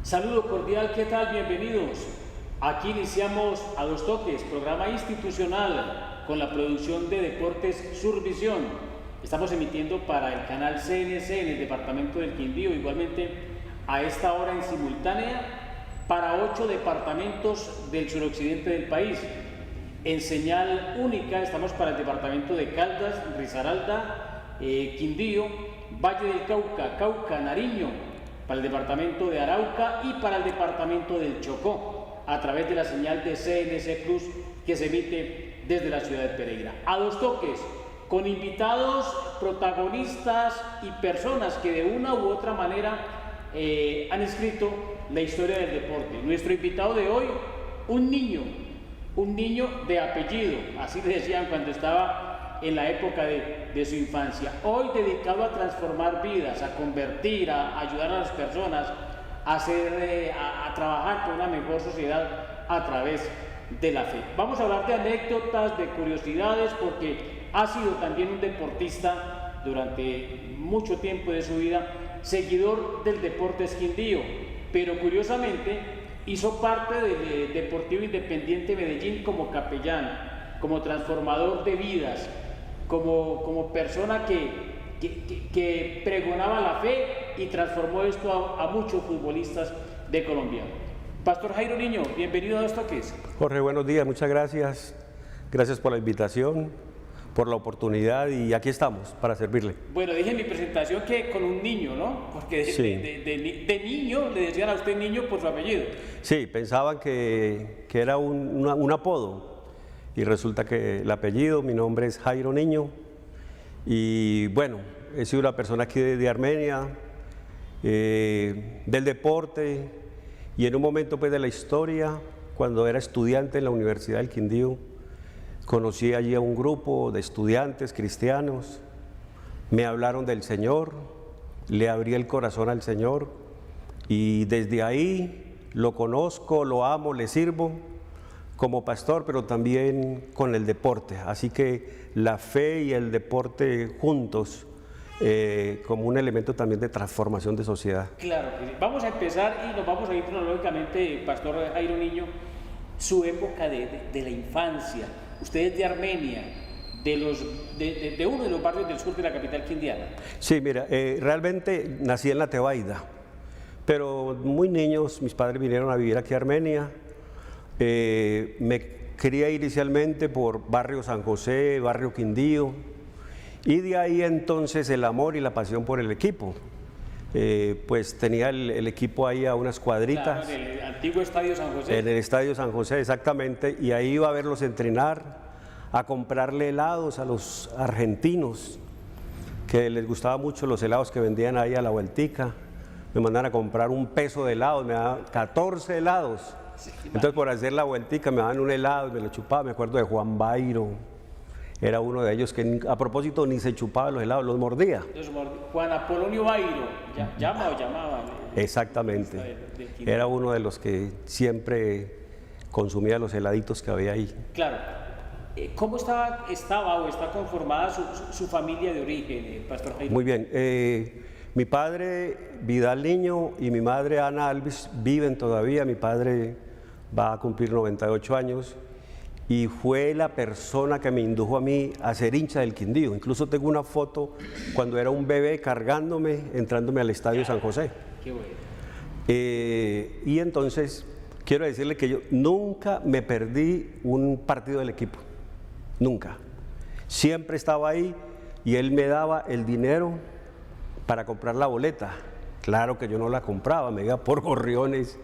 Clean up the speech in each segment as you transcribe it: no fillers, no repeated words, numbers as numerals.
Saludo cordial, ¿qué tal? Bienvenidos. Aquí iniciamos A Dos Toques, programa institucional con la producción de Deportes Survisión. Estamos emitiendo para el canal CNC en el departamento del Quindío, igualmente a esta hora en simultánea para 8 departamentos del suroccidente del país. En señal única estamos para el departamento de Caldas, Risaralda, Quindío, Valle del Cauca, Cauca, Nariño, para el departamento de Arauca y para el departamento del Chocó, a través de la señal de CNC Plus que se emite desde la ciudad de Pereira. A Dos Toques, con invitados, protagonistas y personas que de una u otra manera han escrito la historia del deporte. Nuestro invitado de hoy, un niño de apellido, así le decían cuando estaba en la época de su infancia. Hoy dedicado a transformar vidas, a convertir, a ayudar a las personas, a trabajar por una mejor sociedad a través de la fe. Vamos a hablar de anécdotas, de curiosidades, porque ha sido también un deportista durante mucho tiempo de su vida, seguidor del Deportes Quindío, pero curiosamente hizo parte del Deportivo Independiente Medellín como capellán, como transformador de vidas, como persona que pregonaba la fe y transformó esto a muchos futbolistas de Colombia. Pastor Jairo Niño, bienvenido a Dos Toques. Jorge, buenos días, muchas gracias. Gracias por la invitación, por la oportunidad y aquí estamos para servirle. Bueno, dije en mi presentación que con un niño, ¿no? Porque sí. de niño le decían a usted niño por su apellido. Sí, pensaban que era un apodo y resulta que el apellido, mi nombre es Jairo Niño y bueno, he sido una persona aquí de Armenia, del deporte y en un momento pues de la historia, cuando era estudiante en la Universidad del Quindío, conocí allí a un grupo de estudiantes cristianos, me hablaron del Señor, le abrí el corazón al Señor y desde ahí lo conozco, lo amo, le sirvo como pastor, pero también con el deporte. Así que la fe y el deporte juntos como un elemento también de transformación de sociedad. Claro, vamos a empezar y nos vamos a ir cronológicamente, Pastor Jairo Niño, su época de la infancia. Usted es de Armenia, de uno de los barrios del sur de la capital quindiana. Sí, mira, realmente nací en la Tebaida, pero muy niños mis padres vinieron a vivir aquí a Armenia. Me crié inicialmente por barrio San José, barrio Quindío, y de ahí entonces el amor y la pasión por el equipo. Pues tenía el equipo ahí a unas cuadritas. Claro, en el antiguo Estadio San José. En el Estadio San José, exactamente, y ahí iba a verlos entrenar, a comprarle helados a los argentinos, que les gustaba mucho los helados que vendían ahí a la vueltica. Me mandaban a comprar un peso de helados, me daban 14 helados. Sí, entonces por hacer la vueltica me daban un helado y me lo chupaba. Me acuerdo de Juan Bairo, era uno de ellos que a propósito ni se chupaba los helados, los mordía. Juan Apolonio Bairo, llamaba. Exactamente, era uno de los que siempre consumía los heladitos que había ahí. Claro. ¿Cómo estaba o está conformada su familia de origen, Pastor Jairo? Muy bien, mi padre Vidal Niño y mi madre Ana Alves viven todavía. Mi padre va a cumplir 98 años y fue la persona que me indujo a mí a ser hincha del Quindío. Incluso tengo una foto cuando era un bebé cargándome, entrándome al Estadio San José. Qué bueno. Y entonces quiero decirle que yo nunca me perdí un partido del equipo, nunca. Siempre estaba ahí y él me daba el dinero para comprar la boleta. Claro que yo no la compraba, me iba por gorriones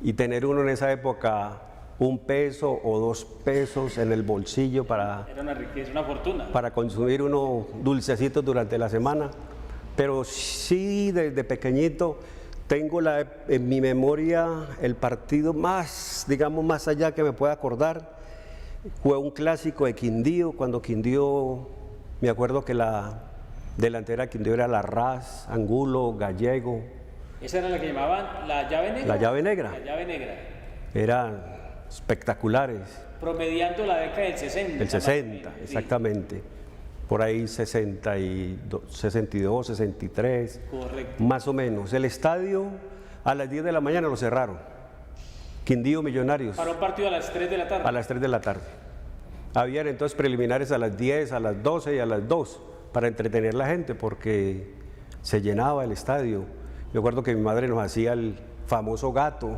y tener uno en esa época un peso o 2 pesos en el bolsillo para... Era una riqueza, una fortuna. Para consumir unos dulcecitos durante la semana. Pero sí, desde pequeñito tengo en mi memoria el partido más, digamos, más allá que me pueda acordar. Fue un clásico de Quindío, cuando Quindío, me acuerdo que la delantera de Quindío era Larraz, Angulo, Gallego. ¿Esa era la que llamaban la llave negra? La llave negra. La llave negra. Eran espectaculares. Promediando la década del 60. El 60, exactamente. Sí. Por ahí 62, 63. Correcto. Más o menos. El estadio A las 10 de la mañana lo cerraron. Quindío Millonarios. Para un partido a las 3 de la tarde. A las 3 de la tarde. Habían entonces preliminares a las 10, a las 12 y a las 2 para entretener a la gente porque se llenaba el estadio. Yo recuerdo que mi madre nos hacía el famoso gato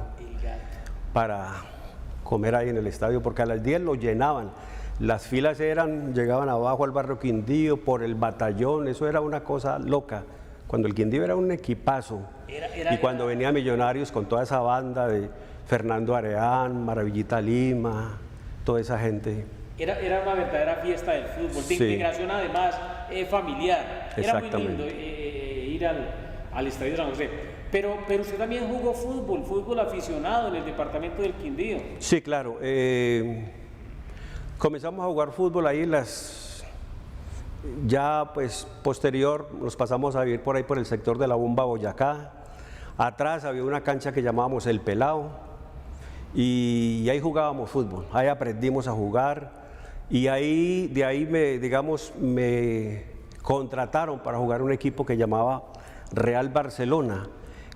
para comer ahí en el estadio porque a las 10 lo llenaban. Las filas llegaban abajo al barrio Quindío por el batallón, eso era una cosa loca. Cuando el Quindío era un equipazo y cuando venía Millonarios con toda esa banda de Fernando Areán, Maravillita Lima, toda esa gente. Era una verdadera fiesta del fútbol, de integración además familiar. Era muy lindo ir al Estadio San José. Pero usted también jugó fútbol aficionado en el departamento del Quindío. Sí, claro. Comenzamos a jugar fútbol ahí, ya pues posterior nos pasamos a vivir por ahí por el sector de la Bomba Boyacá. Atrás había una cancha que llamábamos El Pelao y ahí jugábamos fútbol, ahí aprendimos a jugar y de ahí me contrataron para jugar un equipo que llamaba Real Barcelona,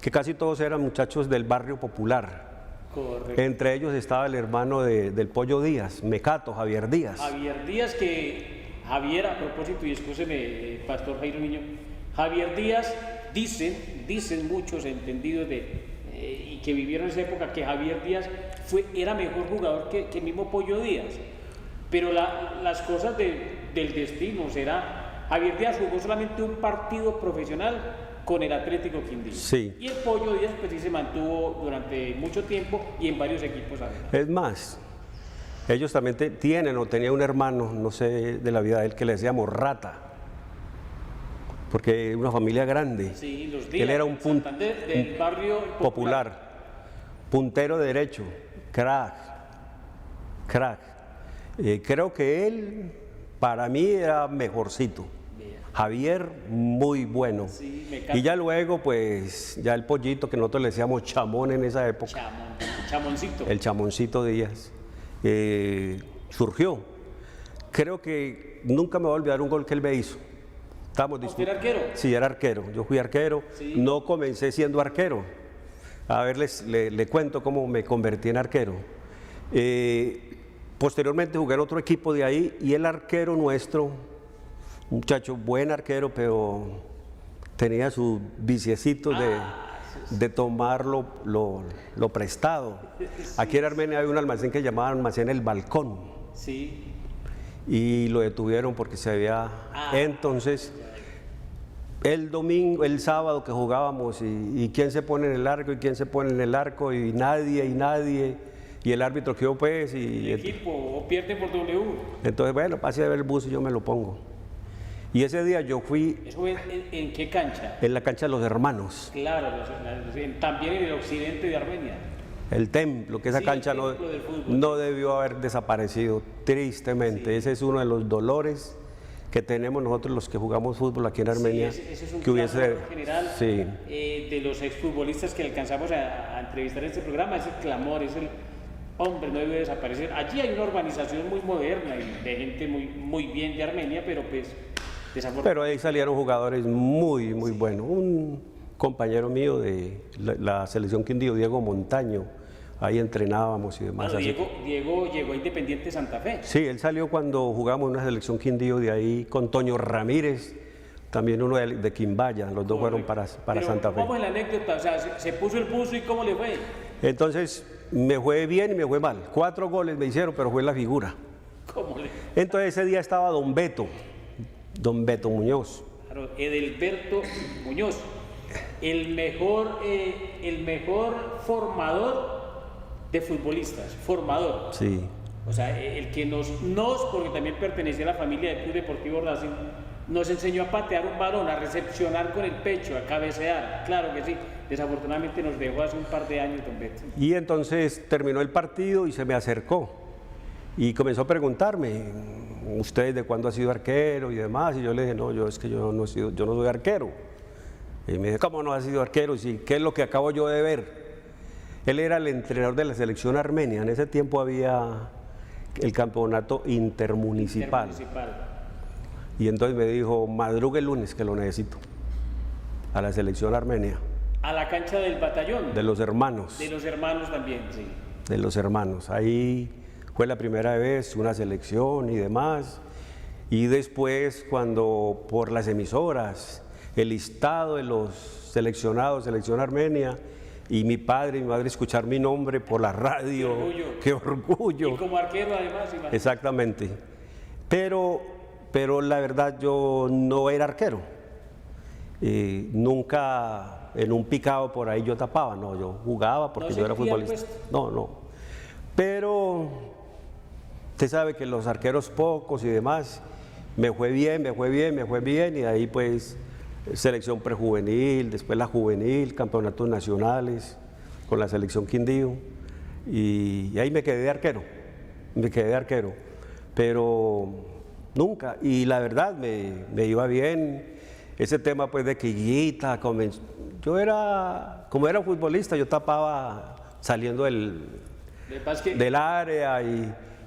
que casi todos eran muchachos del barrio popular. Correcto. Entre ellos estaba el hermano del Pollo Díaz, Mecato, Javier Díaz. Javier Díaz, Javier, a propósito, y escúcheme, Pastor Jairo Niño, Javier Díaz, dicen muchos entendidos y que vivieron esa época, que Javier Díaz era mejor jugador que el mismo Pollo Díaz. Pero las cosas del destino será, Javier Díaz jugó solamente un partido profesional con el Atlético Quindío. Sí. Y el Pollo Díaz pues sí se mantuvo durante mucho tiempo y en varios equipos además. Es más, ellos también tenían un hermano, no sé de la vida de él, que le decíamos Rata, porque una familia grande. Sí, los Díaz, él era un del barrio popular, puntero derecho, crack. Creo que él, para mí, era mejorcito. Javier, muy bueno. Sí, y ya luego, pues, ya el Pollito, que nosotros le decíamos Chamón en esa época. Chamoncito. El Chamoncito Díaz. Surgió. Creo que nunca me voy a olvidar un gol que él me hizo. ¿Usted era arquero? Sí, era arquero. Yo fui arquero. Sí. No comencé siendo arquero. A ver, le cuento cómo me convertí en arquero. Posteriormente jugué en otro equipo de ahí y el arquero nuestro, un muchacho buen arquero, pero tenía su viciecito de tomar lo prestado. Aquí en Armenia había un almacén que llamaban Almacén El Balcón. Sí. Y lo detuvieron porque se había... Entonces, el sábado que jugábamos y quién se pone en el arco y quién se pone en el arco y nadie. Y el árbitro quedó pues y... El equipo o pierde por W. Entonces, bueno, pase a ver el bus y yo me lo pongo. Y ese día yo fui... ¿Eso en qué cancha? En la cancha de los Hermanos. Claro, también en el occidente de Armenia. El Templo, que esa cancha no debió haber desaparecido, tristemente. Sí. Ese es uno de los dolores que tenemos nosotros los que jugamos fútbol aquí en Armenia. Sí, ese es un que hubiese general de los exfutbolistas que alcanzamos a entrevistar en este programa, ese clamor, hombre, no debe desaparecer. Allí hay una urbanización muy moderna y de gente muy bien de Armenia, pero pues desafortunadamente. Pero ahí salieron jugadores muy buenos. Un compañero mío de la selección Quindío, Diego Montaño, ahí entrenábamos y demás. Bueno, Diego llegó a Independiente Santa Fe. Sí, él salió cuando jugamos una selección Quindío de ahí con Toño Ramírez, también uno de Quimbaya, los dos fueron para Santa Fe. Vamos en la anécdota, o sea, se puso el buzo y ¿cómo le fue? Entonces, me fue bien y me fue mal. 4 goles me hicieron, pero fue la figura. ¿Cómo le? Entonces ese día estaba don Beto Muñoz. Claro, Edelberto Muñoz, el mejor formador de futbolistas, formador. Sí. O sea, el que porque también pertenecía a la familia del Club Deportivo Racing, nos enseñó a patear un balón, a recepcionar con el pecho, a cabecear. Claro que sí. Desafortunadamente nos dejó hace un par de años, don Beto. Y entonces terminó el partido y se me acercó y comenzó a preguntarme, ¿usted de cuándo ha sido arquero y demás? Y yo le dije, no, yo no soy arquero. Y me dice, ¿cómo no ha sido arquero? ¿Y qué es lo que acabo yo de ver? Él era el entrenador de la selección armenia. En ese tiempo había el campeonato intermunicipal. Y entonces me dijo, madrugue el lunes que lo necesito, a la selección armenia. A la cancha del batallón. De los hermanos. De los hermanos también, sí. De los hermanos. Ahí fue la primera vez, una selección y demás. Y después, cuando por las emisoras, el listado de los seleccionados, selección Armenia, y mi padre y mi madre escuchar mi nombre por la radio. Qué orgullo. Qué orgullo. Y como arquero además, imagínate. Exactamente. Pero la verdad yo no era arquero. Nunca en un picado por ahí yo tapaba, no, yo jugaba porque yo era futbolista. No. Pero usted sabe que los arqueros pocos y demás, me fue bien, y ahí pues selección prejuvenil, después la juvenil, campeonatos nacionales con la selección Quindío, y ahí me quedé de arquero, pero nunca, y la verdad me iba bien. Ese tema pues de quillita, como era futbolista, yo tapaba saliendo del área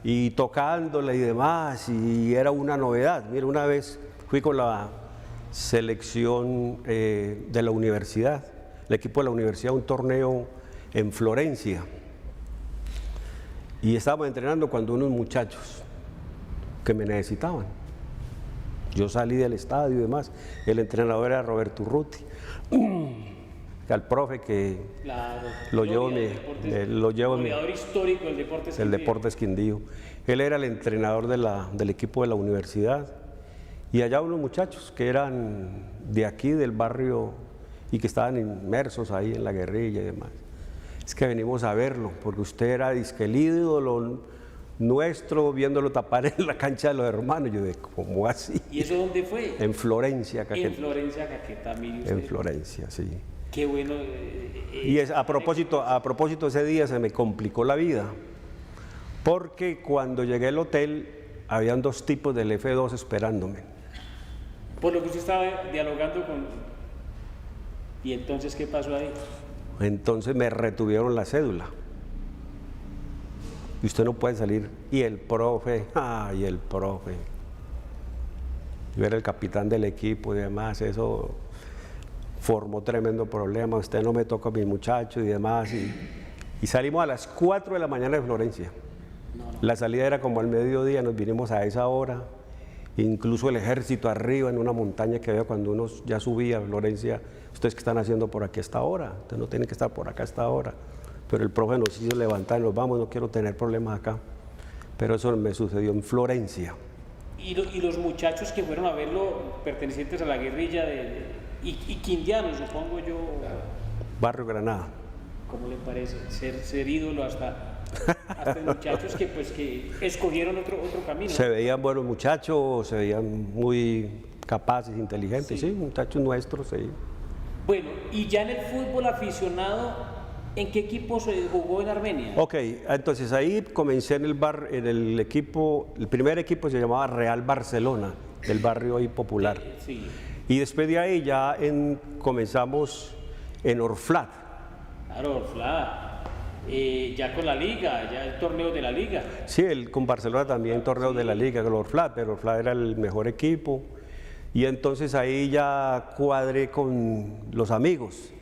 y tocándola y demás, y era una novedad. Mira, una vez fui con la selección de la universidad, el equipo de la universidad, a un torneo en Florencia, y estábamos entrenando cuando unos muchachos que me necesitaban. Yo salí del estadio y demás, el entrenador era Roberto Urruti, al profe que claro, lo llevo goleador histórico del Deportes Quindío. Él era el entrenador del equipo de la universidad, y allá unos muchachos que eran de aquí, del barrio, y que estaban inmersos ahí en la guerrilla y demás. Es que venimos a verlo, porque usted era disque el ídolo nuestro, viéndolo tapar en la cancha de los hermanos. Yo de ¿cómo así? ¿Y eso dónde fue? En Florencia, Caquetá. En Florencia, Caquetá, mire usted. En Florencia, sí. Qué bueno. Y a propósito, ese día se me complicó la vida, porque cuando llegué al hotel, habían 2 tipos del F2 esperándome. Por lo que usted estaba dialogando con... ¿Y entonces qué pasó ahí? Entonces me retuvieron la cédula. Y usted no puede salir. Y el profe. Yo era el capitán del equipo y demás, eso formó tremendo problema. Usted no me toca a mis muchachos y demás. Y salimos a las 4 de la mañana de Florencia. La salida era como al mediodía, nos vinimos a esa hora. Incluso el ejército arriba en una montaña que había cuando uno ya subía a Florencia. ¿Ustedes qué están haciendo por aquí a esta hora? Ustedes no tienen que estar por acá a esta hora. Pero el profe nos hizo levantar y nos vamos, no quiero tener problemas acá. Pero eso me sucedió en Florencia. ¿Y los muchachos que fueron a verlo, pertenecientes a la guerrilla y quindianos, supongo yo? Barrio Granada. ¿Cómo le parece ser ídolo hasta muchachos que escogieron otro camino? Se veían buenos muchachos, se veían muy capaces, inteligentes, sí, muchachos nuestros, sí. Bueno, y ya en el fútbol aficionado, ¿en qué equipo se jugó en Armenia? Ok, entonces ahí comencé en el equipo, el primer equipo se llamaba Real Barcelona, del barrio ahí popular. Sí. Y después de ahí ya comenzamos en Orflat. Claro, Orflat. Ya con la liga, ya el torneo de la liga. Sí, con Barcelona también torneos de la liga, con Orflat, pero Orflat era el mejor equipo. Y entonces ahí ya cuadré con los amigos.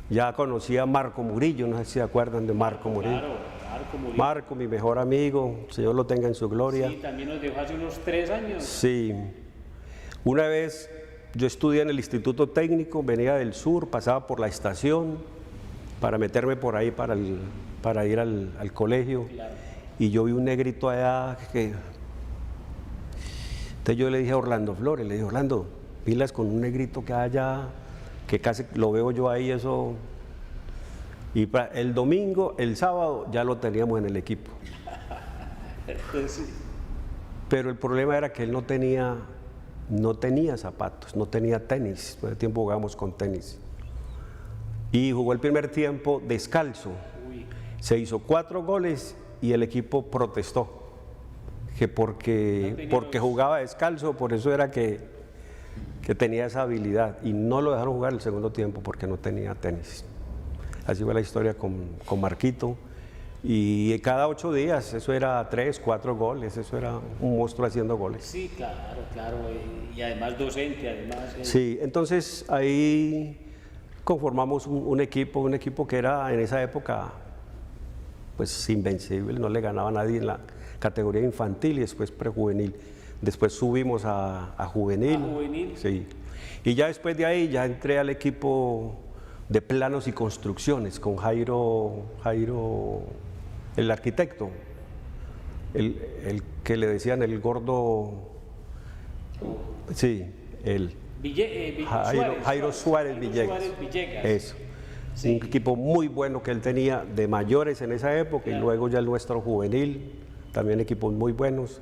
Ya conocí a Marco Murillo, no sé si se acuerdan de Marco Murillo. Claro, Marco Murillo. Marco, mi mejor amigo, el Señor lo tenga en su gloria. Sí, también nos dejó hace unos 3 años. Sí. Una vez yo estudié en el Instituto Técnico, venía del sur, pasaba por la estación para meterme por ahí para ir al colegio. Claro. Y yo vi un negrito allá que... Entonces yo le dije a Orlando Flores, le dije, Orlando, pilas con un negrito que allá, que casi lo veo yo ahí, eso. Y el domingo, el sábado, ya lo teníamos en el equipo. Sí. Pero el problema era que él no tenía zapatos, no tenía tenis. Todo el tiempo jugábamos con tenis. Y jugó el primer tiempo descalzo. Uy. Se hizo 4 goles y el equipo protestó. Que porque jugaba descalzo, por eso era que tenía esa habilidad. Y no lo dejaron jugar el segundo tiempo porque no tenía tenis. Así fue la historia con Marquito. Y cada 8 días, eso era 3, 4 goles, eso era un monstruo haciendo goles. Sí, claro. Y además docente, además. Sí, entonces ahí conformamos un equipo que era en esa época pues invencible, no le ganaba a nadie en la categoría infantil y después prejuvenil. Después subimos a juvenil. ¿A juvenil? Sí. Y ya después de ahí ya entré al equipo de planos y construcciones con Jairo, el arquitecto, el que le decían el gordo, sí, él. Jairo Suárez Villegas. Eso. Sí. Un equipo muy bueno que él tenía de mayores en esa época, claro. Y luego ya el nuestro juvenil, también equipos muy buenos.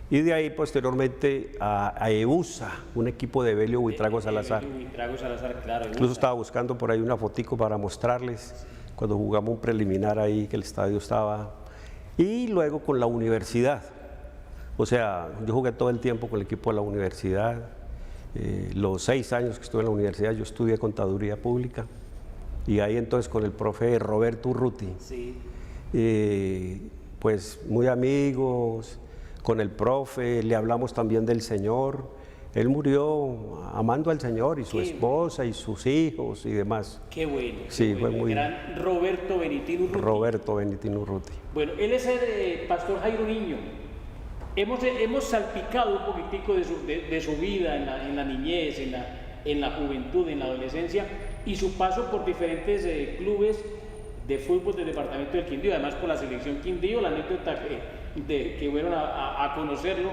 Y de ahí posteriormente a EUSA, un equipo de Evelio Buitrago Salazar. Buitrago Salazar, claro. Incluso estaba buscando por ahí una fotico para mostrarles cuando jugamos un preliminar ahí, que el estadio estaba. Y luego con la universidad. O sea, yo jugué todo el tiempo con el equipo de la universidad. Los 6 años que estuve en la universidad yo estudié contaduría pública. Y ahí entonces con el profe Roberto Urruti. Sí. Pues muy amigos. Con el profe, le hablamos también del Señor. Él murió amando al Señor y su esposa y sus hijos y demás. Qué bueno. Sí, qué bueno. Fue muy Gran Roberto Benitín Urruti. Roberto Benitín Urruti. Bueno, él es el pastor Jairo Niño. Hemos salpicado un poquitico de su vida en la niñez, en la juventud, en la adolescencia y su paso por diferentes clubes de fútbol del departamento del Quindío, además con la selección Quindío, la anécdota que fueron a conocerlo,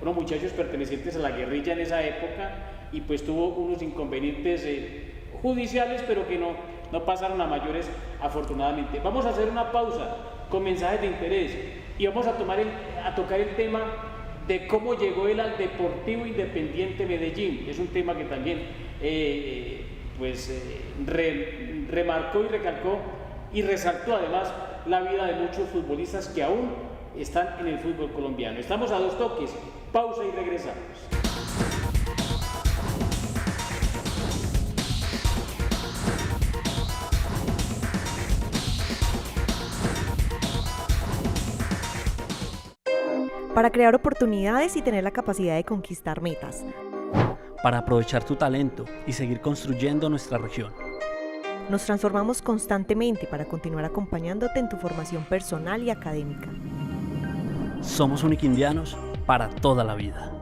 unos muchachos pertenecientes a la guerrilla en esa época y pues tuvo unos inconvenientes judiciales, pero que no pasaron a mayores afortunadamente. Vamos a hacer una pausa con mensajes de interés y vamos a tocar el tema de cómo llegó él al Deportivo Independiente Medellín. Es un tema que también remarcó y recalcó y resaltó además la vida de muchos futbolistas que aún están en el fútbol colombiano. Estamos a 2 toques, pausa y regresamos. Para crear oportunidades y tener la capacidad de conquistar metas. Para aprovechar tu talento y seguir construyendo nuestra región. Nos transformamos constantemente para continuar acompañándote en tu formación personal y académica. Somos uniquindianos para toda la vida.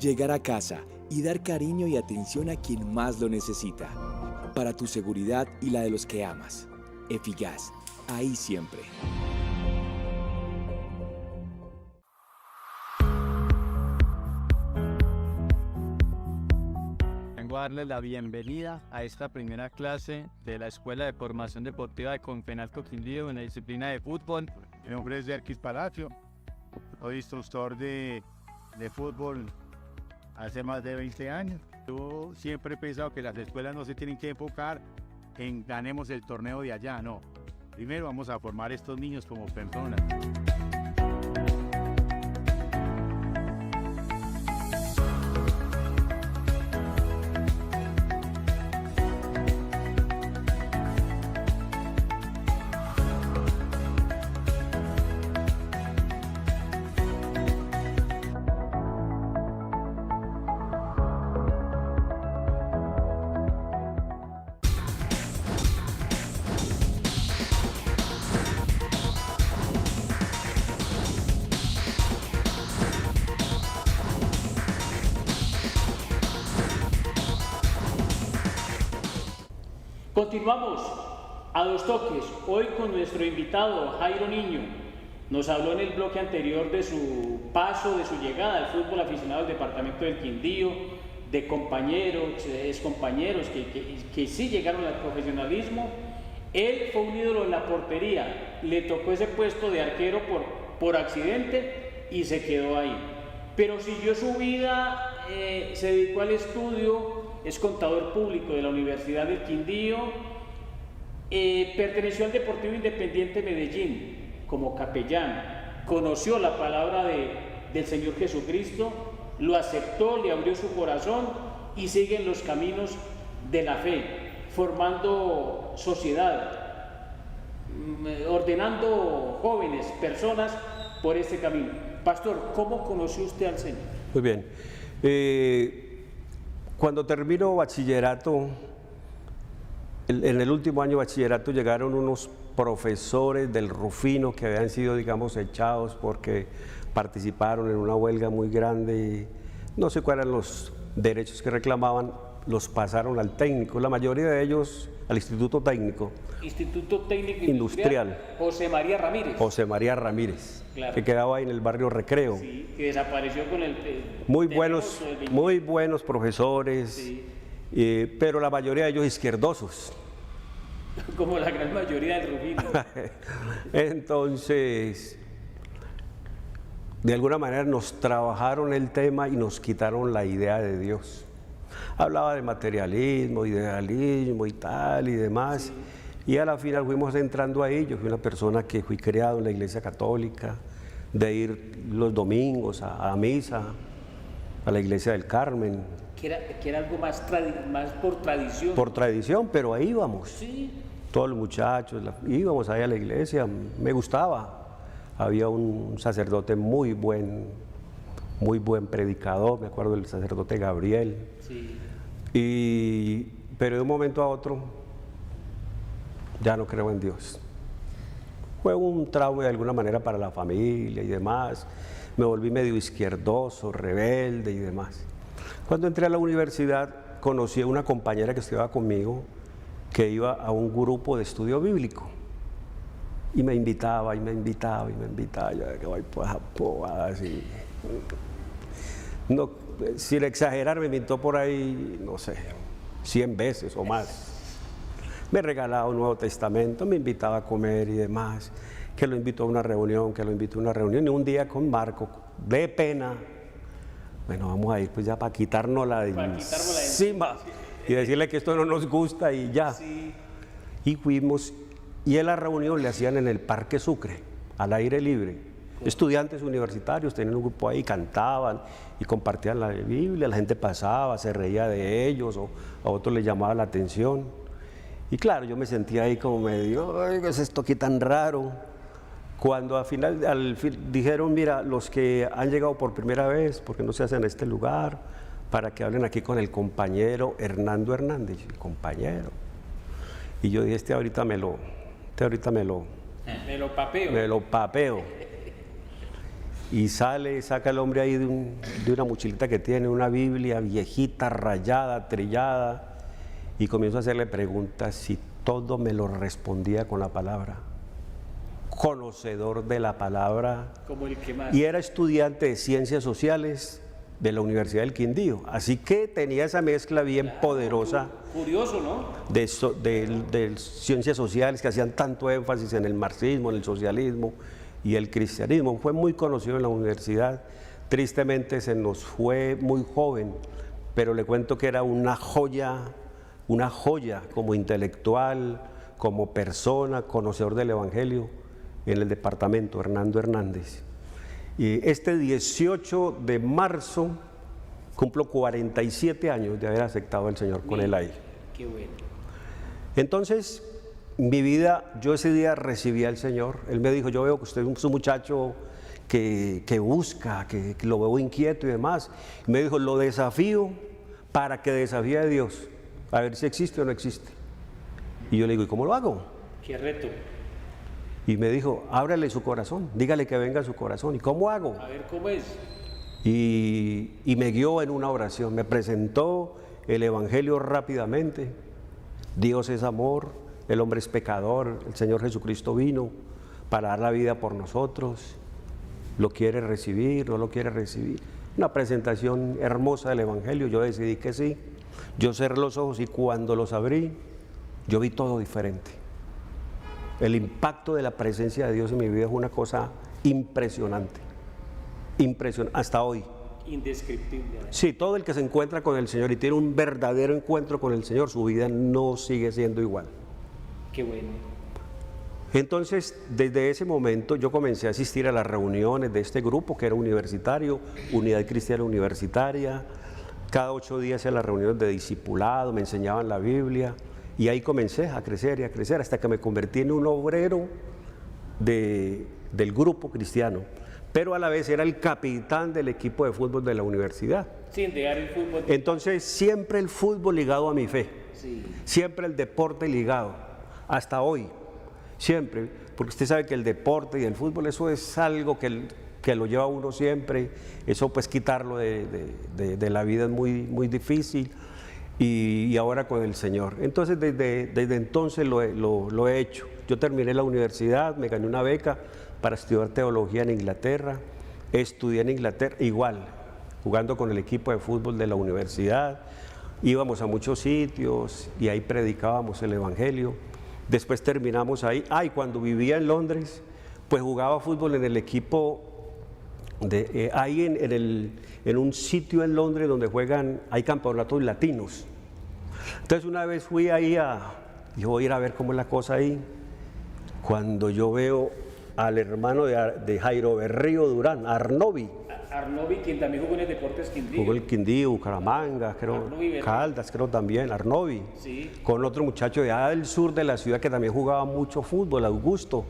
Llegar a casa y dar cariño y atención a quien más lo necesita. Para tu seguridad y la de los que amas. Efigas, ahí siempre. Vengo a darles la bienvenida a esta primera clase de la Escuela de Formación Deportiva de Confenalco Quindío en la disciplina de fútbol. Mi nombre es Yerkis Palacio, soy instructor de fútbol hace más de 20 años. Yo siempre he pensado que las escuelas no se tienen que enfocar en ganemos el torneo de allá, no. Primero vamos a formar a estos niños como personas. Continuamos a 2 toques, hoy con nuestro invitado Jairo Niño. Nos habló en el bloque anterior de su paso, de su llegada al fútbol aficionado del departamento del Quindío, de compañeros, excompañeros que sí llegaron al profesionalismo. Él fue un ídolo en la portería, le tocó ese puesto de arquero por accidente y se quedó ahí. Pero siguió su vida, se dedicó al estudio es contador público de la Universidad del Quindío, perteneció al Deportivo Independiente Medellín como capellán, conoció la palabra del Señor Jesucristo, lo aceptó, le abrió su corazón y sigue en los caminos de la fe, formando sociedad, ordenando jóvenes, personas por este camino. Pastor, ¿cómo conoció usted al Señor? Muy bien. Cuando termino bachillerato, en el último año de bachillerato llegaron unos profesores del Rufino que habían sido, digamos, echados porque participaron en una huelga muy grande y no sé cuáles eran los derechos que reclamaban, los pasaron al técnico, la mayoría de ellos al Instituto Técnico. Instituto Técnico Industrial. José María Ramírez. José María Ramírez, claro, que quedaba ahí en el barrio Recreo. Sí, que desapareció con el... Muy buenos profesores, sí, pero la mayoría de ellos izquierdosos. Como la gran mayoría del Rufino. Entonces, de alguna manera nos trabajaron el tema y nos quitaron la idea de Dios. Hablaba de materialismo, idealismo y tal y demás. Sí. Y a la final fuimos entrando ahí. Yo fui una persona que fui criado en la Iglesia Católica, de ir los domingos a misa, a la Iglesia del Carmen. Que era algo más por tradición. Por tradición, pero ahí íbamos. Sí. Todos los muchachos, íbamos ahí a la iglesia, me gustaba. Había un sacerdote muy buen predicador, me acuerdo del sacerdote Gabriel. Sí. Pero de un momento a otro, ya no creo en Dios. Fue un trauma de alguna manera para la familia y demás. Me volví medio izquierdoso, rebelde y demás. Cuando entré a la universidad, conocí a una compañera que estudiaba conmigo, que iba a un grupo de estudio bíblico. Y me invitaba, y me invitaba, y me invitaba. Yo que voy pues a así. No, sin exagerar, me invitó por ahí, no sé, 100 veces o más. Me regalaba un Nuevo Testamento, me invitaba a comer y demás. Que lo invitó a una reunión, que lo invitó a una reunión. Y un día con Marco, de pena, bueno, vamos a ir pues ya para quitarnos la de encima. Y decirle que esto no nos gusta y ya. Sí. Y fuimos, y en la reunión le hacían en el Parque Sucre, al aire libre. Estudiantes universitarios tenían un grupo ahí, cantaban y compartían la Biblia, la gente pasaba, se reía de ellos o a otros les llamaba la atención. Y claro, yo me sentía ahí como medio, ay, ¿qué es esto aquí tan raro? Cuando al final dijeron, mira, los que han llegado por primera vez, porque no se hace en este lugar, para que hablen aquí con el compañero Hernando Hernández, el compañero. Y yo dije, este ahorita me lo papeo. Y saca el hombre ahí de una mochilita que tiene, una Biblia viejita, rayada, trillada, y comienzo a hacerle preguntas y todo me lo respondía con la palabra. Conocedor de la palabra. Como el que más. Y era estudiante de Ciencias Sociales de la Universidad del Quindío, así que tenía esa mezcla bien poderosa. Curioso, ¿no? De ciencias sociales que hacían tanto énfasis en el marxismo, en el socialismo y el cristianismo. Fue muy conocido en la universidad, tristemente se nos fue muy joven, pero le cuento que era una joya como intelectual, como persona, conocedor del Evangelio en el departamento, Hernando Hernández. Y este 18 de marzo cumplo 47 años de haber aceptado al Señor con él ahí. Qué bueno. Entonces, mi vida, yo ese día recibí al Señor. Él me dijo, yo veo que usted es un muchacho que busca, que lo veo inquieto y demás. Y me dijo, lo desafío para que desafíe a Dios, a ver si existe o no existe. Y yo le digo, ¿y cómo lo hago? Qué reto. Y me dijo, ábrele su corazón, dígale que venga a su corazón. ¿Y cómo hago? A ver, ¿cómo es? Y me guió en una oración, me presentó el Evangelio rápidamente. Dios es amor, el hombre es pecador, el Señor Jesucristo vino para dar la vida por nosotros. ¿Lo quiere recibir? ¿No lo quiere recibir? Una presentación hermosa del Evangelio, yo decidí que sí. Yo cerré los ojos y cuando los abrí, yo vi todo diferente. El impacto de la presencia de Dios en mi vida es una cosa impresionante, impresionante, hasta hoy. indescriptible. Sí, todo el que se encuentra con el Señor y tiene un verdadero encuentro con el Señor, su vida no sigue siendo igual. Qué bueno. Entonces, desde ese momento yo comencé a asistir a las reuniones de este grupo que era universitario, Unidad Cristiana Universitaria. Cada 8 días hacía las reuniones de discipulado, me enseñaban la Biblia y ahí comencé a crecer y a crecer hasta que me convertí en un obrero del grupo cristiano, pero a la vez era el capitán del equipo de fútbol de la universidad. Sin dejar el fútbol. Entonces, siempre el fútbol ligado a mi fe, Sí. siempre el deporte ligado, hasta hoy. Siempre, porque usted sabe que el deporte y el fútbol, eso es algo que lo lleva a uno siempre, eso pues quitarlo de la vida es muy difícil, y ahora con el Señor. Entonces desde entonces lo he hecho. Yo terminé la universidad, me gané una beca para estudiar teología en Inglaterra, estudié en Inglaterra igual, jugando con el equipo de fútbol de la universidad, íbamos a muchos sitios y ahí predicábamos el Evangelio. Después terminamos ahí. Y cuando vivía en Londres, pues jugaba fútbol en el equipo, ahí en un sitio en Londres donde hay campeonatos latinos. Entonces una vez fui ahí yo voy a ir a ver cómo es la cosa ahí, cuando yo veo al hermano de Jairo Berrío Durán, Arnovi. Arnovi, quien también jugó en el Deportes Quindío. Jugó el Quindío, Bucaramanga, creo, Caldas, creo también, Arnovi. Sí. Con otro muchacho de allá del sur de la ciudad que también jugaba mucho fútbol, Augusto.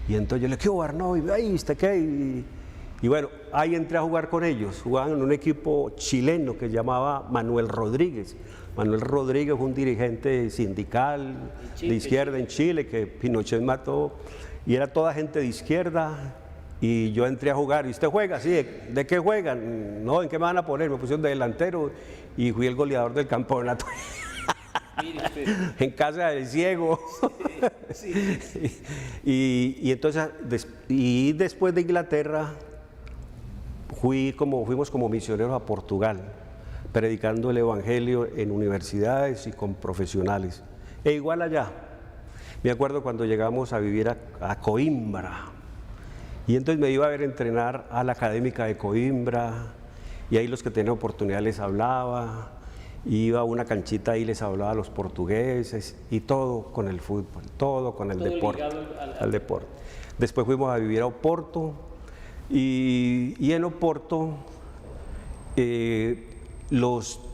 Y entonces yo le dije, Arnovi, ahí ¿usted qué? Y bueno, ahí entré a jugar con ellos. Jugaban en un equipo chileno que se llamaba Manuel Rodríguez. Manuel Rodríguez fue un dirigente sindical de izquierda en Chile que Pinochet mató. Y era toda gente de izquierda. Y yo entré a jugar. ¿Y usted juega? Sí. ¿De qué juegan? No, ¿en qué me van a poner? Me pusieron de delantero y fui el goleador del campeonato. Mire usted. En casa del ciego. Sí. Y entonces, después de Inglaterra, fuimos como misioneros a Portugal, predicando el Evangelio en universidades y con profesionales. E igual allá. Me acuerdo cuando llegamos a vivir a Coimbra. Y entonces me iba a ver entrenar a la Académica de Coimbra, y ahí los que tenían oportunidad les hablaba, iba a una canchita y les hablaba a los portugueses, y todo con el fútbol, todo con el deporte, al deporte. Después fuimos a vivir a Oporto, y en Oporto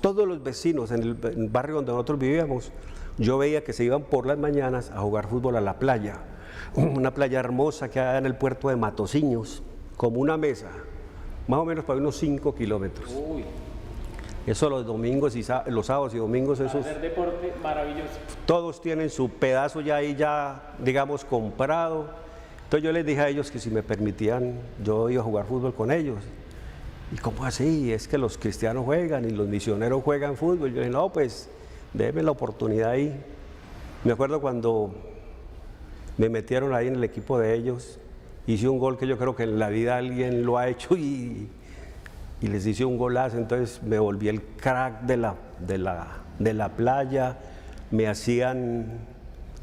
todos los vecinos en el barrio donde nosotros vivíamos, yo veía que se iban por las mañanas a jugar fútbol a la playa. Una playa hermosa que hay en el puerto de Matosinhos, como una mesa, más o menos para unos 5 kilómetros. Uy. Eso los domingos y los sábados y domingos, esos, Hacer deporte maravilloso. todos tienen su pedazo ya ahí, digamos, comprado. Entonces yo les dije a ellos que si me permitían, yo iba a jugar fútbol con ellos. ¿Y cómo así? Es que los cristianos juegan y los misioneros juegan fútbol. Yo dije, no, pues déme la oportunidad ahí. Me acuerdo cuando me metieron ahí en el equipo de ellos, hice un gol que yo creo que en la vida alguien lo ha hecho y les hice un golazo. Entonces me volví el crack de la playa, me hacían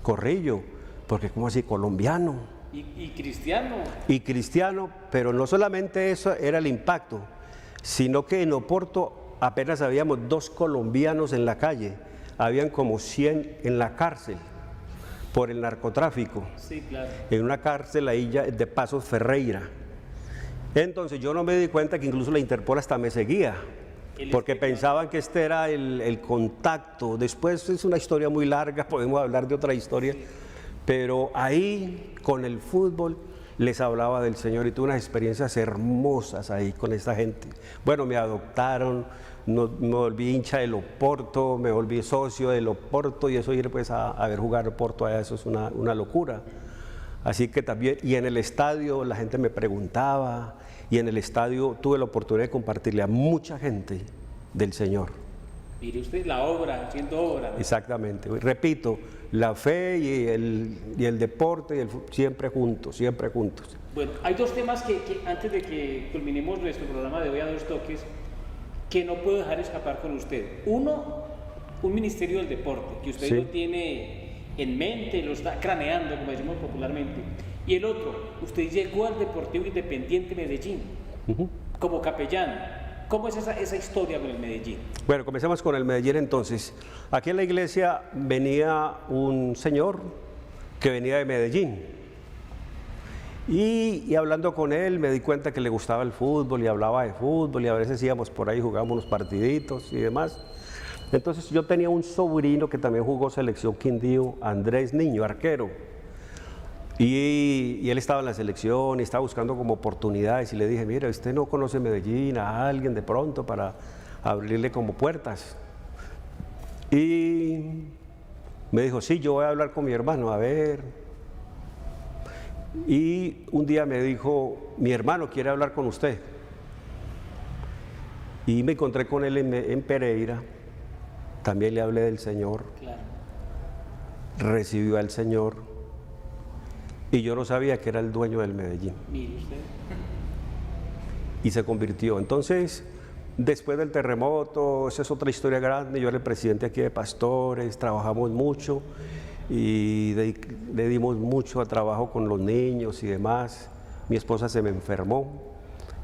corrillo, porque como así, colombiano. Y cristiano. Y cristiano, pero no solamente eso era el impacto, sino que en Oporto apenas habíamos 2 colombianos en la calle, habían como 100 en la cárcel por el narcotráfico. Sí, claro. En una cárcel ahí de Pasos Ferreira. Entonces yo no me di cuenta que incluso la Interpol hasta me seguía, porque pensaban que este era el contacto. Después es una historia muy larga, podemos hablar de otra historia, pero ahí con el fútbol les hablaba del Señor y tuve unas experiencias hermosas ahí con esta gente. Bueno, me adoptaron, me volví hincha del Oporto, me volví socio del Oporto, y eso ir pues a ver jugar Oporto allá, eso es una locura. Así que también, y en el estadio la gente me preguntaba, y en el estadio tuve la oportunidad de compartirle a mucha gente del Señor. Mire usted la obra, haciendo obra, ¿no? Exactamente. Repito, la fe y el deporte y el fútbol, siempre juntos, siempre juntos. Bueno, hay 2 temas que antes de que culminemos nuestro programa de hoy a 2 toques, que no puedo dejar escapar con usted. Uno, un ministerio del deporte, que usted lo tiene en mente, lo está craneando, como decimos popularmente. Y el otro, usted llegó al Deportivo Independiente Medellín como capellán. ¿Cómo es esa historia con el Medellín? Bueno, comencemos con el Medellín entonces. Aquí en la iglesia venía un señor que venía de Medellín. Y hablando con él me di cuenta que le gustaba el fútbol y hablaba de fútbol y a veces íbamos por ahí, jugábamos unos partiditos y demás. Entonces yo tenía un sobrino que también jugó selección Quindío, Andrés Niño, arquero. Y él estaba en la selección y estaba buscando como oportunidades y le dije, mira, ¿usted no conoce Medellín, a alguien de pronto para abrirle como puertas? Y me dijo, sí, yo voy a hablar con mi hermano, a ver. Y un día me dijo, mi hermano quiere hablar con usted. Y me encontré con él en Pereira, también le hablé del Señor, Claro. recibió al Señor y yo no sabía que era el dueño del Medellín. Mire usted. Y se convirtió. Entonces, después del terremoto, esa es otra historia grande, yo era el presidente aquí de pastores, trabajamos mucho y le dimos mucho a trabajo con los niños y demás. Mi esposa se me enfermó,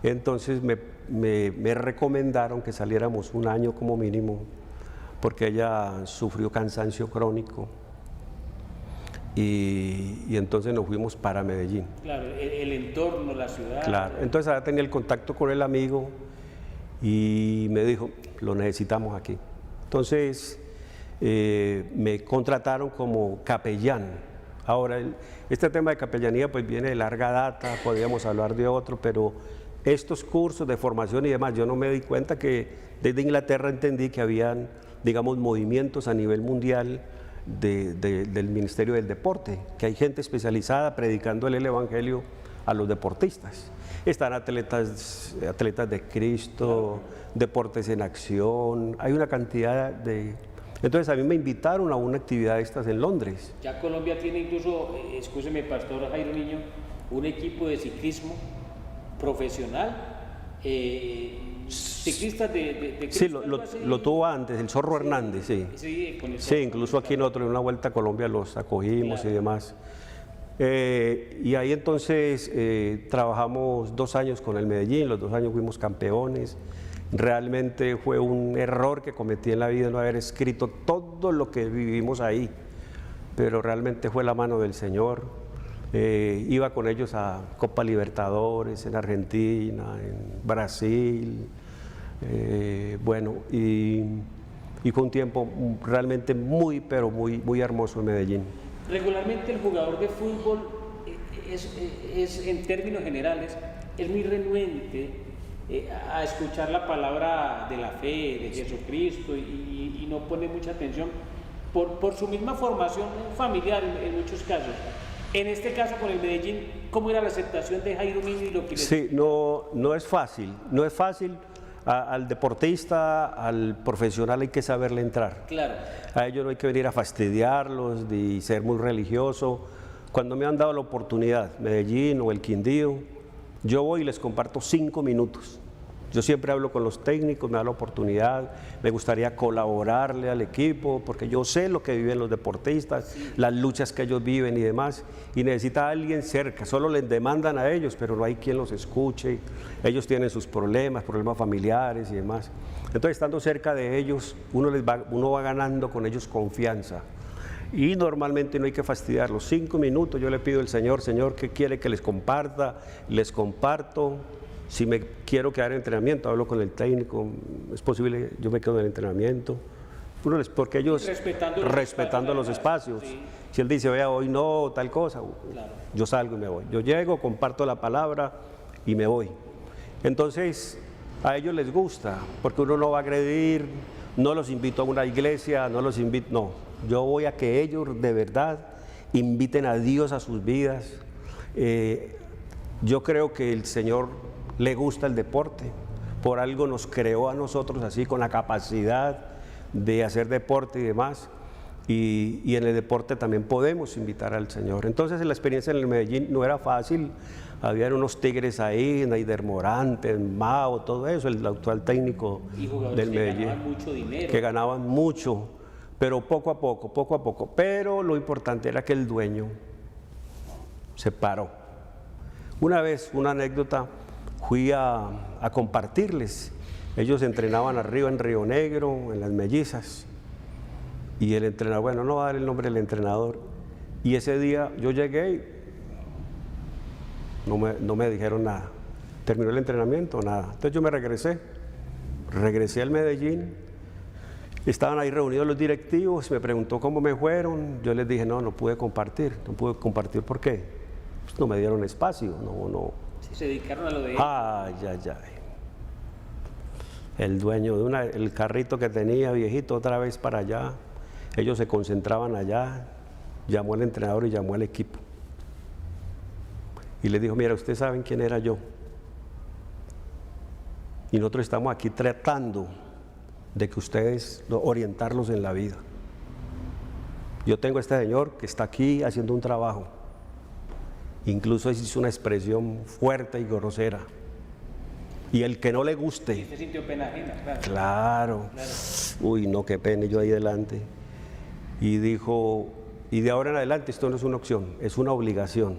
entonces me recomendaron que saliéramos un año como mínimo, porque ella sufrió cansancio crónico. Y entonces nos fuimos para Medellín. Claro, el entorno, la ciudad. Claro, entonces ahora tenía el contacto con el amigo y me dijo, lo necesitamos aquí. Entonces me contrataron como capellán. Ahora, este tema de capellanía pues viene de larga data, podríamos hablar de otro, pero estos cursos de formación y demás, yo no me di cuenta que desde Inglaterra entendí que habían, digamos, movimientos a nivel mundial del Ministerio del Deporte, que hay gente especializada predicando el Evangelio a los deportistas. Están atletas de Cristo, deportes en acción, hay una cantidad de... Entonces a mí me invitaron a una actividad de estas en Londres. Ya Colombia tiene incluso, escúcheme, Pastor Jairo Niño, un equipo de ciclismo profesional, ciclistas de Cristo. Sí, lo tuvo antes, el Zorro Hernández, sí. Sí, con el Sí, Zorro, incluso aquí en una vuelta a Colombia los acogimos Claro. y demás. Y ahí entonces trabajamos 2 años con el Medellín, los 2 años fuimos campeones. Realmente fue un error que cometí en la vida no haber escrito todo lo que vivimos ahí, pero realmente fue la mano del Señor. Iba con ellos a Copa Libertadores en Argentina, en Brasil, bueno, y fue un tiempo realmente muy, pero muy hermoso en Medellín. Regularmente el jugador de fútbol es en términos generales, es muy renuente a escuchar la palabra de la fe, de Jesucristo, y no pone mucha atención por su misma formación familiar en muchos casos. En este caso con el Medellín, ¿cómo era la aceptación de Jairo Niño y lo que les... Sí, no es fácil, no es fácil. Al deportista, al profesional hay que saberle entrar. Claro. A ellos no hay que venir a fastidiarlos ni ser muy religioso. Cuando me han dado la oportunidad, Medellín o el Quindío, yo voy y les comparto 5 minutos. Yo siempre hablo con los técnicos, me da la oportunidad, me gustaría colaborarle al equipo, porque yo sé lo que viven los deportistas, sí, las luchas que ellos viven y demás, y necesita a alguien cerca, solo les demandan a ellos, pero no hay quien los escuche, ellos tienen sus problemas familiares y demás. Entonces, estando cerca de ellos, uno va ganando con ellos confianza. Y normalmente no hay que fastidiarlos. 5 minutos yo le pido al Señor, ¿qué quiere que les comparta? Les comparto. Si me quiero quedar en entrenamiento, hablo con el técnico, es posible, yo me quedo en el entrenamiento. Porque ellos, respetando los espacios. Sí. Si él dice, vea, hoy no, tal cosa, claro, yo salgo y me voy. Yo llego, comparto la palabra y me voy. Entonces, a ellos les gusta, porque uno no va a agredir, no los invito a una iglesia, no. Yo voy a que ellos de verdad inviten a Dios a sus vidas. Yo creo que el Señor le gusta el deporte, por algo nos creó a nosotros así, con la capacidad de hacer deporte y demás, y en el deporte también podemos invitar al Señor. Entonces la experiencia en el Medellín no era fácil, habían unos tigres ahí, Neider Morante, Mao, todo eso, el actual técnico del Medellín, que ganaban mucho dinero, que ganaban mucho, pero poco a poco, pero lo importante era que el dueño se paró. Una vez, una anécdota, fui a compartirles Ellos entrenaban arriba en Río Negro, en las Mellizas, y el entrenador, bueno, no va a dar el nombre del entrenador, y ese día yo llegué y no me dijeron nada. Terminó el entrenamiento, nada. Entonces yo me regresé al Medellín, estaban ahí reunidos los directivos, me preguntó cómo me fueron, yo les dije, no pude compartir, ¿por qué? Pues no me dieron espacio, no. Sí, se dedicaron a lo de... Ay. El dueño de el carrito que tenía viejito otra vez para allá, ellos se concentraban allá, llamó al entrenador y llamó al equipo. Y les dijo, mira, ustedes saben quién era yo. Y nosotros estamos aquí tratando de que ustedes orientarlos en la vida. Yo tengo a este señor que está aquí haciendo un trabajo. Incluso hizo una expresión fuerte y grosera. Y el que no le guste. ¿Y usted sintió pena ajena? Claro. Uy, no, qué pena, yo ahí delante. Y dijo, y de ahora en adelante esto no es una opción, es una obligación.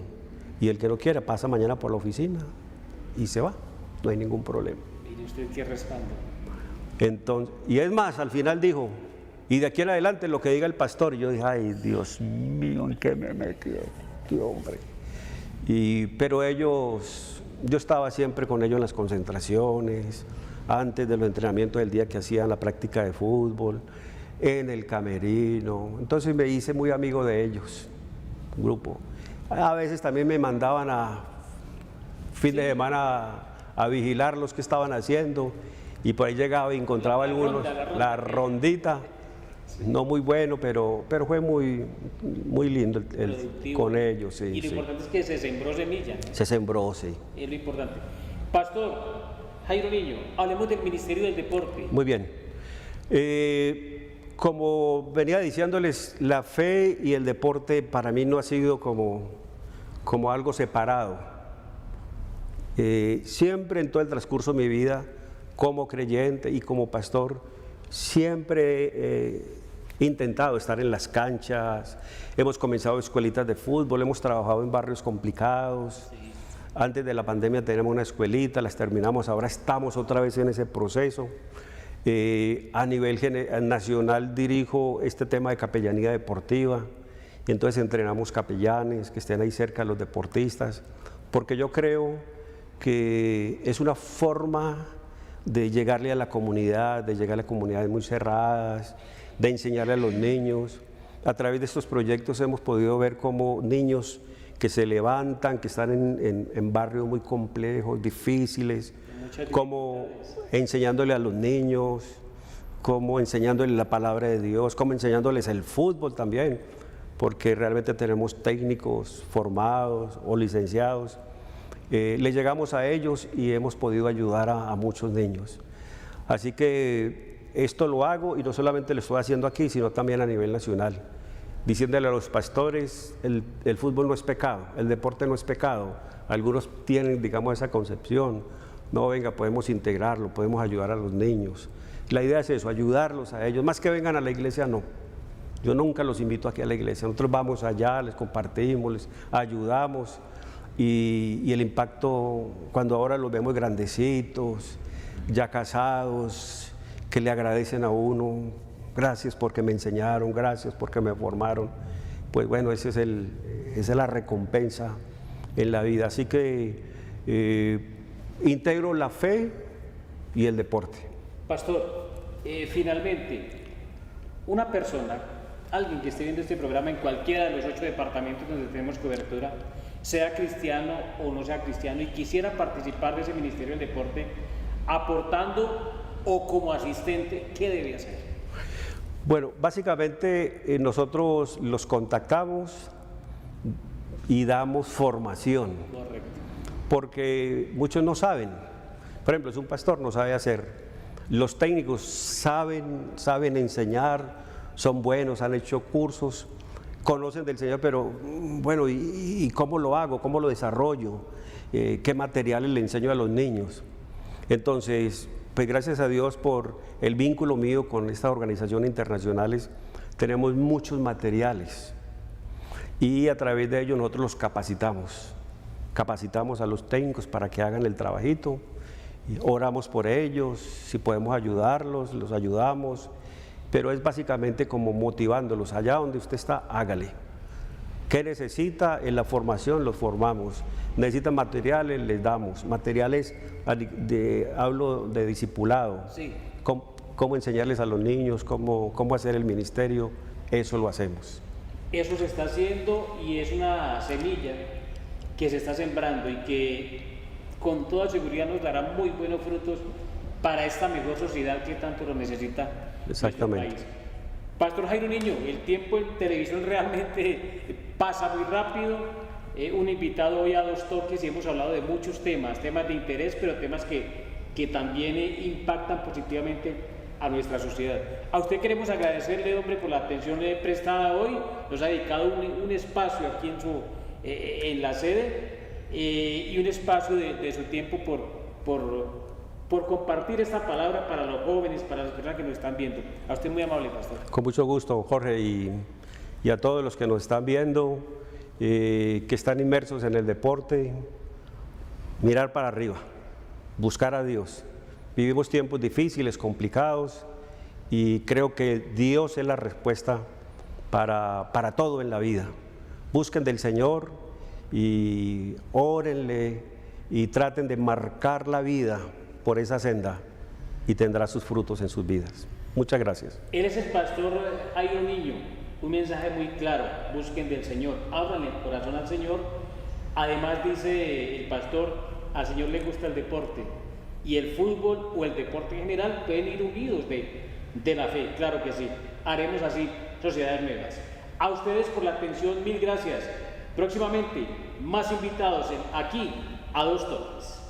Y el que no quiera pasa mañana por la oficina y se va, no hay ningún problema. Mire usted qué respaldo. Entonces, y es más, al final dijo, y de aquí en adelante lo que diga el pastor. Y yo dije, ay, Dios mío, ¿en qué me metí? Qué hombre. Pero ellos, yo estaba siempre con ellos en las concentraciones, antes de los entrenamientos del día que hacían la práctica de fútbol, en el camerino. Entonces me hice muy amigo de ellos, un grupo. A veces también me mandaban a fin de semana a vigilar los que estaban haciendo, y por ahí llegaba y encontraba algunos, la rondita, no muy bueno, pero fue muy lindo con ellos. Sí, y lo importante es que se sembró semilla, ¿no? Se sembró, sí. Es lo importante. Pastor Jairo Niño, hablemos del Ministerio del Deporte. Muy bien. Como venía diciéndoles, la fe y el deporte para mí no ha sido como algo separado. Siempre en todo el transcurso de mi vida, como creyente y como pastor, siempre he intentado estar en las canchas. Hemos comenzado escuelitas de fútbol, hemos trabajado en barrios complicados. Sí. Antes de la pandemia teníamos una escuelita, las terminamos, ahora estamos otra vez en ese proceso. A nivel nacional dirijo este tema de capellanía deportiva, y entonces entrenamos capellanes que estén ahí cerca de los deportistas, porque yo creo que es una forma de llegarle a la comunidad, de llegar a comunidades muy cerradas, de enseñarle a los niños. A través de estos proyectos hemos podido ver cómo niños que se levantan, que están en barrios muy complejos, difíciles, como enseñándole a los niños, como enseñándoles la palabra de Dios, como enseñándoles el fútbol también, porque realmente tenemos técnicos formados o licenciados. Le llegamos a ellos y hemos podido ayudar a muchos niños. Así que esto lo hago, y no solamente lo estoy haciendo aquí, sino también a nivel nacional, diciéndole a los pastores, el fútbol no es pecado, el deporte no es pecado. Algunos tienen, digamos, esa concepción. No, venga, podemos integrarlo, podemos ayudar a los niños. La idea es eso, ayudarlos a ellos, más que vengan a la iglesia, no. Yo nunca los invito aquí a la iglesia, nosotros vamos allá, les compartimos, les ayudamos, y el impacto, cuando ahora los vemos grandecitos, ya casados, que le agradecen a uno, gracias porque me enseñaron, gracias porque me formaron, pues bueno, esa es la recompensa en la vida. Así que integro la fe y el deporte. Pastor, finalmente, una persona, alguien que esté viendo este programa en cualquiera de los 8 departamentos donde tenemos cobertura, sea cristiano o no sea cristiano, y quisiera participar de ese Ministerio del Deporte, aportando o como asistente, ¿qué debe hacer? Bueno, básicamente nosotros los contactamos y damos formación. Correcto. Porque muchos no saben. Por ejemplo, si un pastor no sabe hacer, los técnicos saben enseñar, son buenos, han hecho cursos, conocen del Señor, pero bueno, ¿y cómo lo hago? ¿Cómo lo desarrollo? ¿Qué materiales le enseño a los niños? Entonces, pues gracias a Dios por el vínculo mío con estas organizaciones internacionales, tenemos muchos materiales, y a través de ellos nosotros los capacitamos a los técnicos para que hagan el trabajito, y oramos por ellos, si podemos ayudarlos, los ayudamos, pero es básicamente como motivándolos, allá donde usted está, hágale. ¿Qué necesita? En la formación los formamos. ¿Necesitan materiales? Les damos. Materiales, hablo de discipulado. Sí. Cómo enseñarles a los niños, cómo hacer el ministerio, eso lo hacemos. Eso se está haciendo y es una semilla que se está sembrando y que con toda seguridad nos dará muy buenos frutos para esta mejor sociedad que tanto lo necesita. Exactamente. Nuestro país. Pastor Jairo Niño, el tiempo en televisión realmente pasa muy rápido. Un invitado hoy a Dos Toques y hemos hablado de muchos temas de interés, pero temas que también impactan positivamente a nuestra sociedad. A usted queremos agradecerle, hombre, por la atención prestada hoy. Nos ha dedicado un espacio aquí en la sede y un espacio de su tiempo por compartir esta palabra para los jóvenes, para las personas que nos están viendo. A usted muy amable, pastor. Con mucho gusto, Jorge, y a todos los que nos están viendo, que están inmersos en el deporte, mirar para arriba, buscar a Dios. Vivimos tiempos difíciles, complicados, y creo que Dios es la respuesta para todo en la vida. Busquen del Señor y órenle y traten de marcar la vida por esa senda y tendrá sus frutos en sus vidas. Muchas gracias. Él es el pastor Jairo Niño. Un mensaje muy claro: busquen del Señor, ábranle el corazón al Señor. Además, dice el pastor, al Señor le gusta el deporte, y el fútbol o el deporte en general pueden ir unidos de la fe. Claro que sí, haremos así sociedades nuevas. A ustedes por la atención, mil gracias. Próximamente más invitados aquí a Dos Toques.